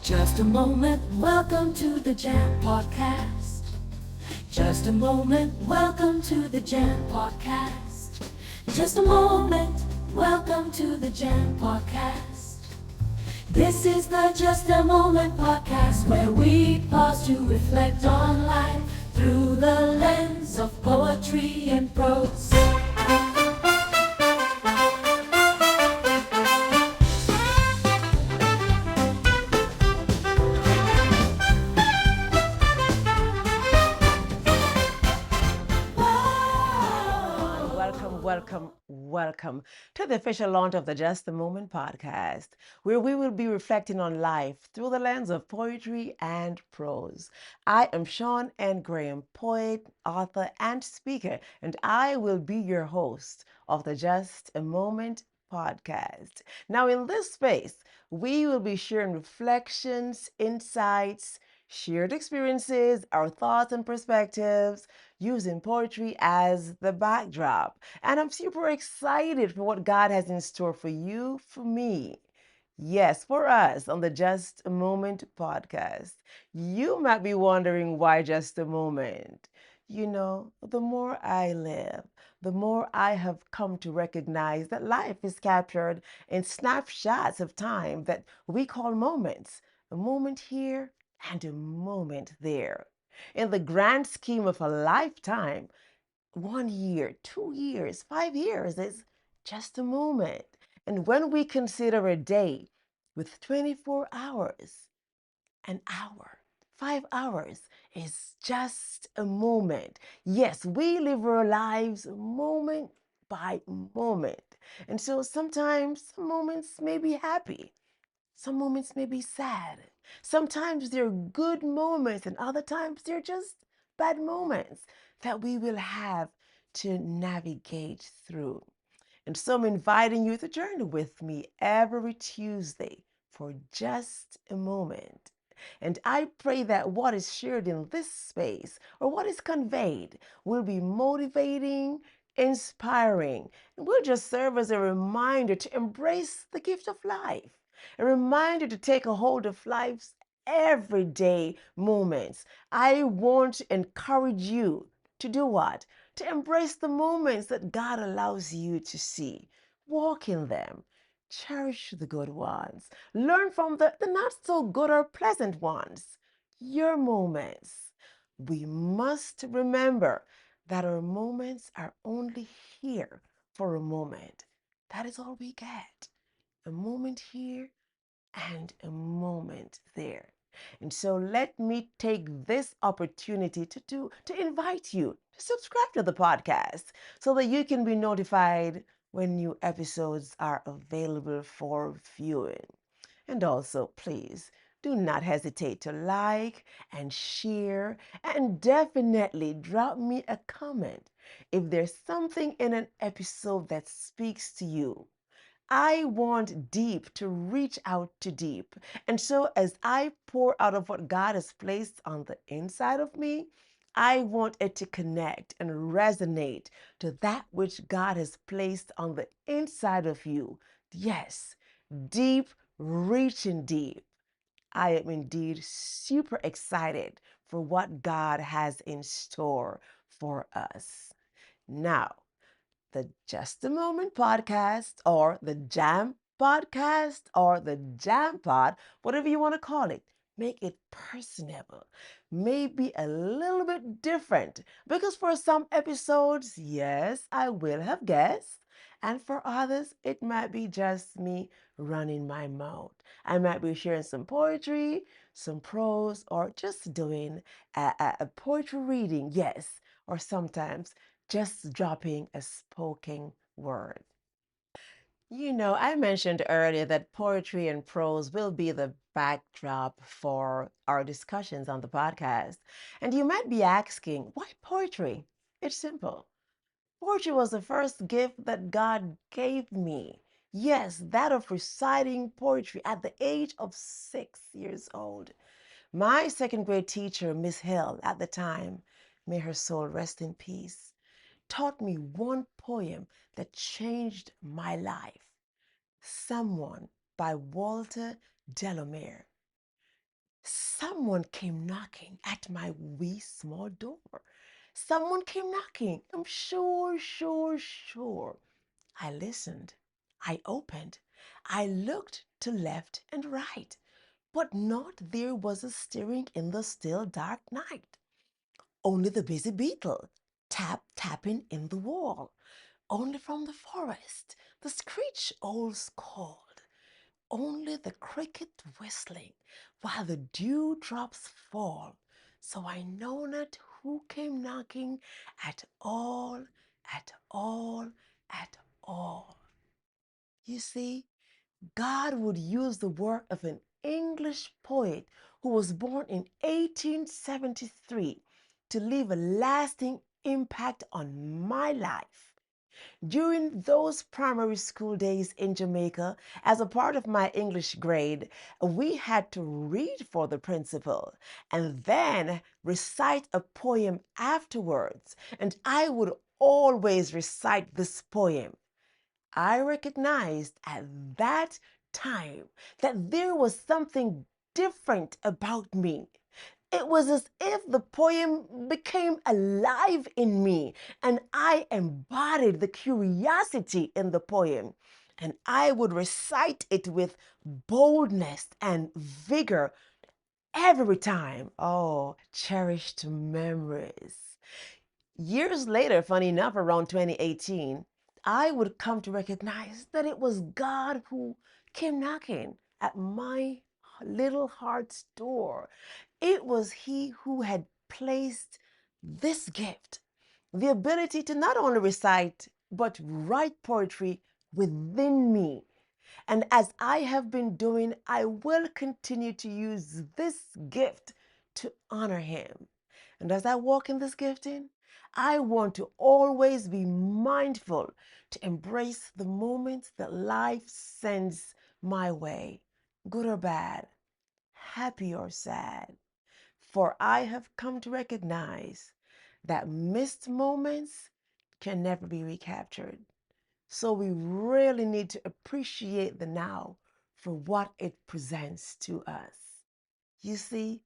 Just a moment, welcome to the Jam Podcast. Just a moment, welcome to the Jam Podcast. Just a moment, welcome to the Jam Podcast. This is the Just a Moment Podcast, where we pause to reflect on life through the lens of poetry and prose. Welcome to the official launch of the Just a Moment podcast, where we will be reflecting on life through the lens of poetry and prose. I am Shawn and Graham, poet, author, and speaker, and I will be your host of the Just a Moment podcast. Now, in this space, we will be sharing reflections, insights, shared experiences, our thoughts and perspectives, using poetry as the backdrop. And I'm super excited for what God has in store for you, for me. Yes, for us on the Just a Moment podcast. You might be wondering why just a moment. The more I live, the more I have come to recognize that life is captured in snapshots of time that we call moments. A moment here and a moment there. In the grand scheme of a lifetime, 1 year, 2 years, 5 years is just a moment. And when we consider a day with 24 hours, an hour, 5 hours is just a moment. Yes, we live our lives moment by moment. And so sometimes some moments may be happy, some moments may be sad. Sometimes they're good moments, and other times they're just bad moments that we will have to navigate through. And so I'm inviting you to journey with me every Tuesday for just a moment. And I pray that what is shared in this space or what is conveyed will be motivating, inspiring, and will just serve as a reminder to embrace the gift of life, a reminder to take a hold of life's everyday moments. I want to encourage you to do what? To embrace the moments that God allows you to see. Walk in them. Cherish the good ones. Learn from the not so good or pleasant ones. Your moments. We must remember that our moments are only here for a moment. That is all we get. A moment here and a moment there. And so let me take this opportunity to invite you to subscribe to the podcast so that you can be notified when new episodes are available for viewing. And also, please do not hesitate to like and share and definitely drop me a comment if there's something in an episode that speaks to you. I want deep to reach out to deep. And so, as I pour out of what God has placed on the inside of me, I want it to connect and resonate to that which God has placed on the inside of you. Yes, deep, reaching deep. I am indeed super excited for what God has in store for us. Now, the Just a Moment podcast or the Jam podcast or the Jam Pod, whatever you want to call it, make it personable, maybe a little bit different. Because for some episodes, yes, I will have guests. And for others, it might be just me running my mouth. I might be sharing some poetry, some prose, or just doing a poetry reading, yes, or sometimes just dropping a spoken word. I mentioned earlier that poetry and prose will be the backdrop for our discussions on the podcast. And you might be asking, why poetry? It's simple. Poetry was the first gift that God gave me. Yes, that of reciting poetry at the age of 6 years old. My second grade teacher, Miss Hill, at the time, may her soul rest in peace, taught me one poem that changed my life. Someone by Walter Delamere. someone came knocking at my wee small door. Someone came knocking. I'm sure. I listened. I opened. I looked to left and right, but not there was a stirring in the still dark night. Only the busy beetle, tapping in the wall. Only from the forest, the screech owls called. Only the cricket whistling while the dewdrops fall. So I know not who came knocking at all, at all, at all. You see, God would use the work of an English poet who was born in 1873 to leave a lasting impact on my life. During those primary school days in Jamaica, as a part of my English grade, we had to read for the principal and then recite a poem afterwards. And I would always recite this poem. I recognized at that time that there was something different about me. It was as if the poem became alive in me and I embodied the curiosity in the poem. And I would recite it with boldness and vigor every time. Oh, cherished memories. Years later, funny enough, around 2018, I would come to recognize that it was God who came knocking at my little heart's door. It was He who had placed this gift, the ability to not only recite, but write poetry within me. And as I have been doing, I will continue to use this gift to honor Him. And as I walk in this gifting, I want to always be mindful to embrace the moments that life sends my way, good or bad, happy or sad. For I have come to recognize that missed moments can never be recaptured. So we really need to appreciate the now for what it presents to us. You see,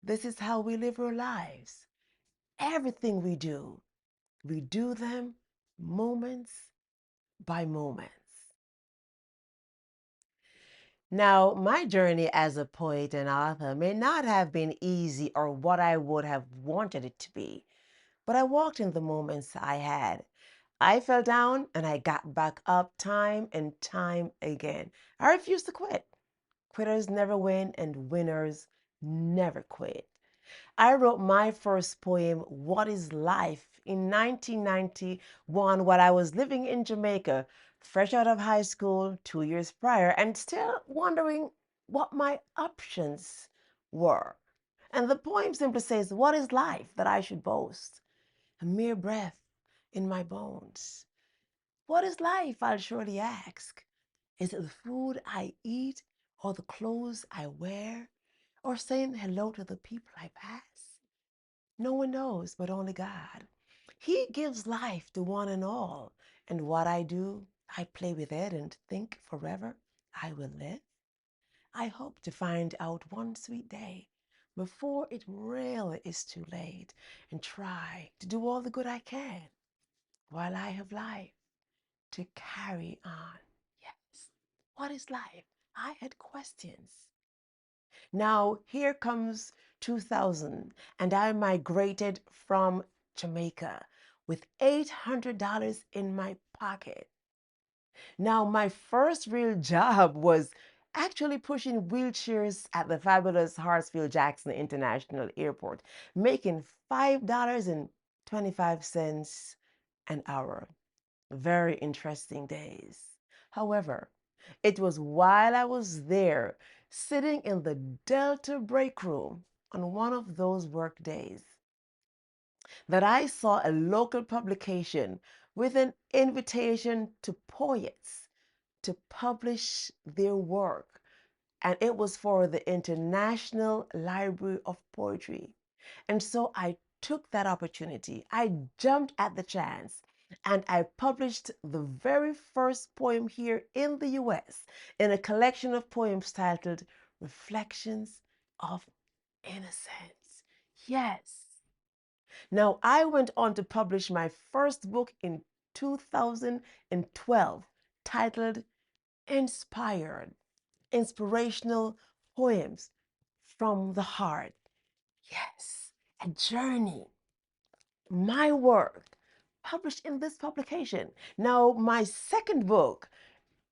this is how we live our lives. Everything we do them moments by moments. Now, my journey as a poet and author may not have been easy or what I would have wanted it to be, but I walked in the moments I had. I fell down and I got back up time and time again. I refused to quit. Quitters never win and winners never quit. I wrote my first poem, What is Life, in 1991 while I was living in Jamaica, fresh out of high school 2 years prior, and still wondering what my options were. And the poem simply says, What is life that I should boast? A mere breath in my bones. What is life? I'll surely ask. Is it the food I eat or the clothes I wear or saying hello to the people I pass? No one knows but only God. He gives life to one and all. And what I do, I play with it and think forever I will live. I hope to find out one sweet day before it really is too late and try to do all the good I can while I have life to carry on. Yes. What is life? I had questions. Now, here comes 2000, and I migrated from Jamaica with $800 in my pocket. Now, my first real job was actually pushing wheelchairs at the fabulous Hartsfield Jackson International Airport, making $5.25 an hour. Very interesting days. However, it was while I was there, sitting in the Delta break room on one of those work days, that I saw a local publication with an invitation to poets to publish their work. And it was for the International Library of Poetry. And so I took that opportunity. I jumped at the chance and I published the very first poem here in the US in a collection of poems titled Reflections of innocence. Yes. Now, I went on to publish my first book in 2012 titled Inspired Inspirational Poems from the Heart. Yes, a journey, my work, published in this publication. Now, my second book,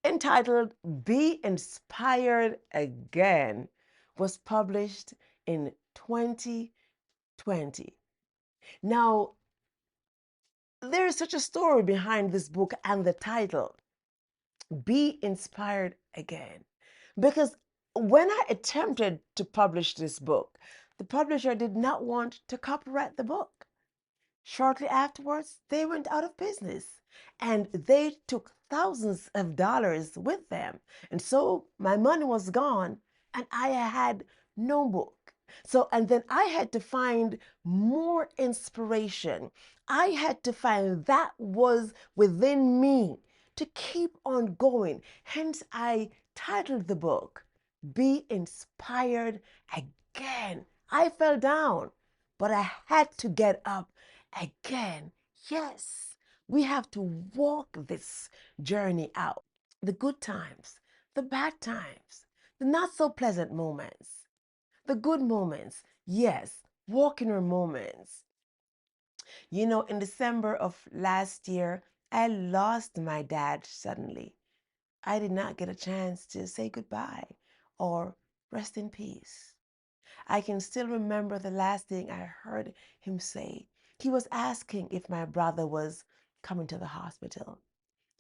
entitled Be Inspired Again, was published in 2020. Now, there is such a story behind this book and the title, Be Inspired Again. Because when I attempted to publish this book, the publisher did not want to copyright the book. Shortly afterwards, they went out of business and they took thousands of dollars with them. And so my money was gone and I had no book. So, and then I had to find more inspiration. I had to find that was within me to keep on going. Hence, I titled the book, Be Inspired Again. I fell down, but I had to get up again. Yes, we have to walk this journey out. The good times, the bad times, the not so pleasant moments, the good moments. Yes, walk in our moments. You know, in December of last year, I lost my dad suddenly. I did not get a chance to say goodbye or rest in peace. I can still remember the last thing I heard him say. He was asking if my brother was coming to the hospital.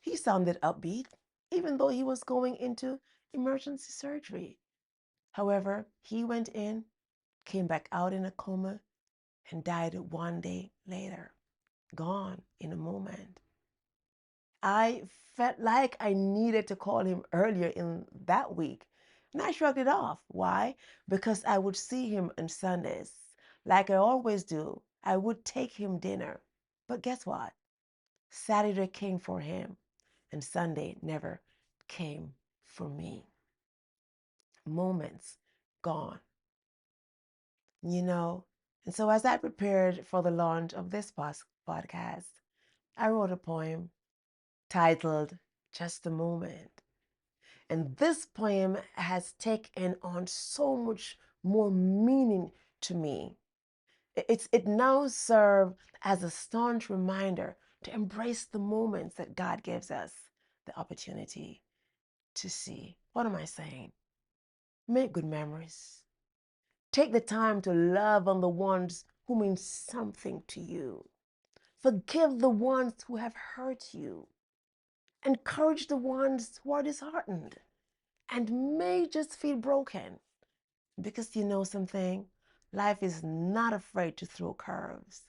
He sounded upbeat, even though he was going into emergency surgery. However, he went in, came back out in a coma, and died 1 day later, gone in a moment. I felt like I needed to call him earlier in that week. And I shrugged it off. Why? Because I would see him on Sundays. Like I always do, I would take him dinner. But guess what? Saturday came for him, and Sunday never came for me. Moments gone, you know? And so as I prepared for the launch of this podcast, I wrote a poem titled Just a Moment. And this poem has taken on so much more meaning to me. It now serves as a staunch reminder to embrace the moments that God gives us the opportunity to see. What am I saying? Make good memories. Take the time to love on the ones who mean something to you. Forgive the ones who have hurt you. Encourage the ones who are disheartened and may just feel broken. Because you know something, life is not afraid to throw curves,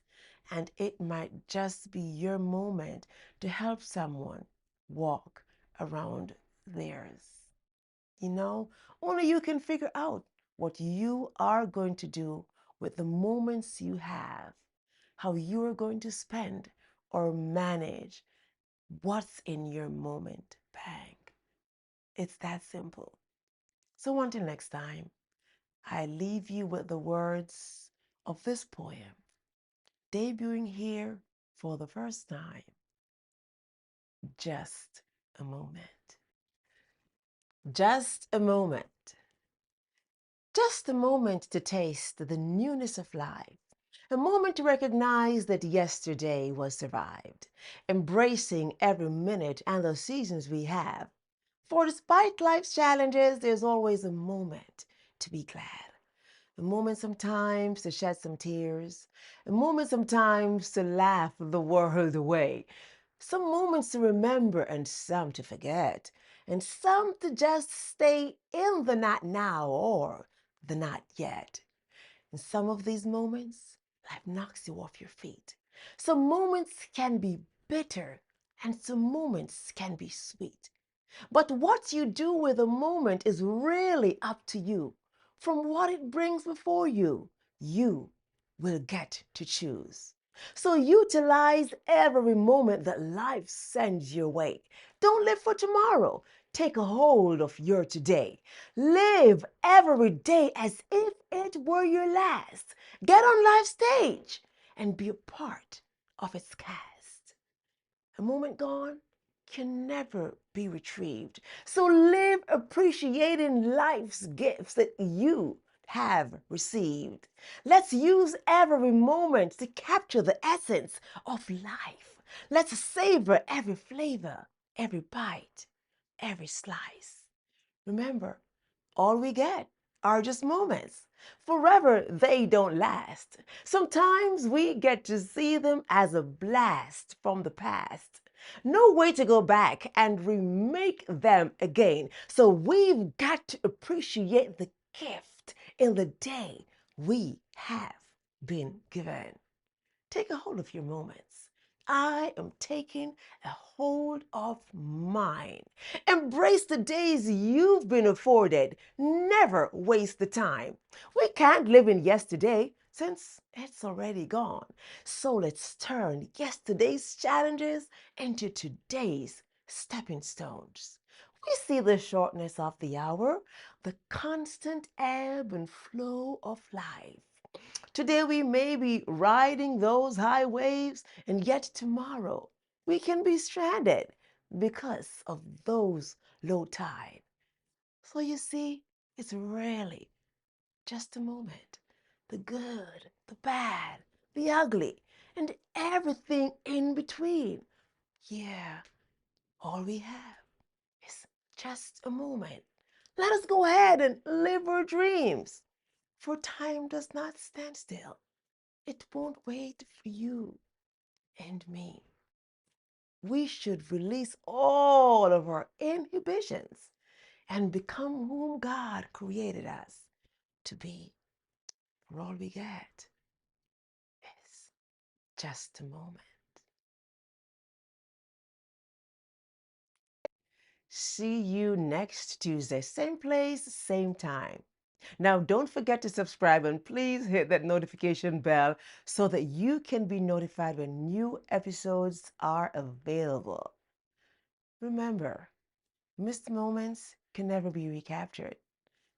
and it might just be your moment to help someone walk around theirs. You know, only you can figure out what you are going to do with the moments you have, how you are going to spend or manage what's in your moment bank. It's that simple. So until next time, I leave you with the words of this poem, debuting here for the first time. Just a moment. Just a moment. Just a moment to taste the newness of life. A moment to recognize that yesterday was survived, embracing every minute and the seasons we have. For despite life's challenges, there's always a moment to be glad. A moment sometimes to shed some tears, a moment sometimes to laugh the world away, some moments to remember and some to forget, and some to just stay in the not now or the not yet. In some of these moments, life knocks you off your feet. Some moments can be bitter and some moments can be sweet. But what you do with a moment is really up to you. From what it brings before you, you will get to choose. So utilize every moment that life sends your way. Don't live for tomorrow. take a hold of your today. Live every day as if it were your last. Get on life stage and be a part of its cast. A moment gone can never be retrieved. So live appreciating life's gifts that you have received. Let's use every moment to capture the essence of life. Let's savor every flavor, every bite, every slice. Remember, all we get are just moments. Forever, they don't last. Sometimes we get to see them as a blast from the past. No way to go back and remake them again. So we've got to appreciate the gift in the day we have been given. Take a hold of your moments. I am taking a hold of mine. Embrace the days you've been afforded. Never waste the time. We can't live in yesterday since it's already gone. So let's turn yesterday's challenges into today's stepping stones. We see the shortness of the hour, the constant ebb and flow of life. Today we may be riding those high waves, and yet tomorrow we can be stranded because of those low tide. So you see, it's really just a moment. The good, the bad, the ugly, and everything in between. Yeah, all we have is just a moment. Let us go ahead and live our dreams, for time does not stand still. It won't wait for you and me. We should release all of our inhibitions and become whom God created us to be. For all we get is just a moment. See you next Tuesday, same place, same time. Now, don't forget to subscribe and please hit that notification bell so that you can be notified when new episodes are available. Remember, missed moments can never be recaptured.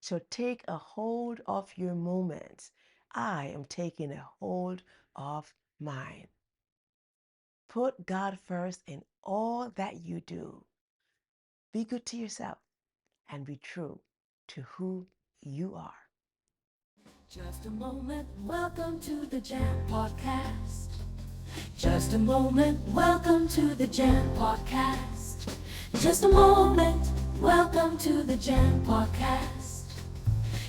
So take a hold of your moments. I am taking a hold of mine. Put God first in all that you do. Be good to yourself and be true to who you are. Just a moment, welcome to the Jam Podcast. Just a moment, welcome to the Jam Podcast. Just a moment, welcome to the Jam Podcast.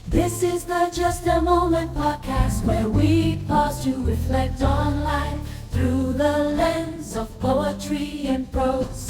This is the Just a Moment Podcast, where we pause to reflect on life through the lens of poetry and prose.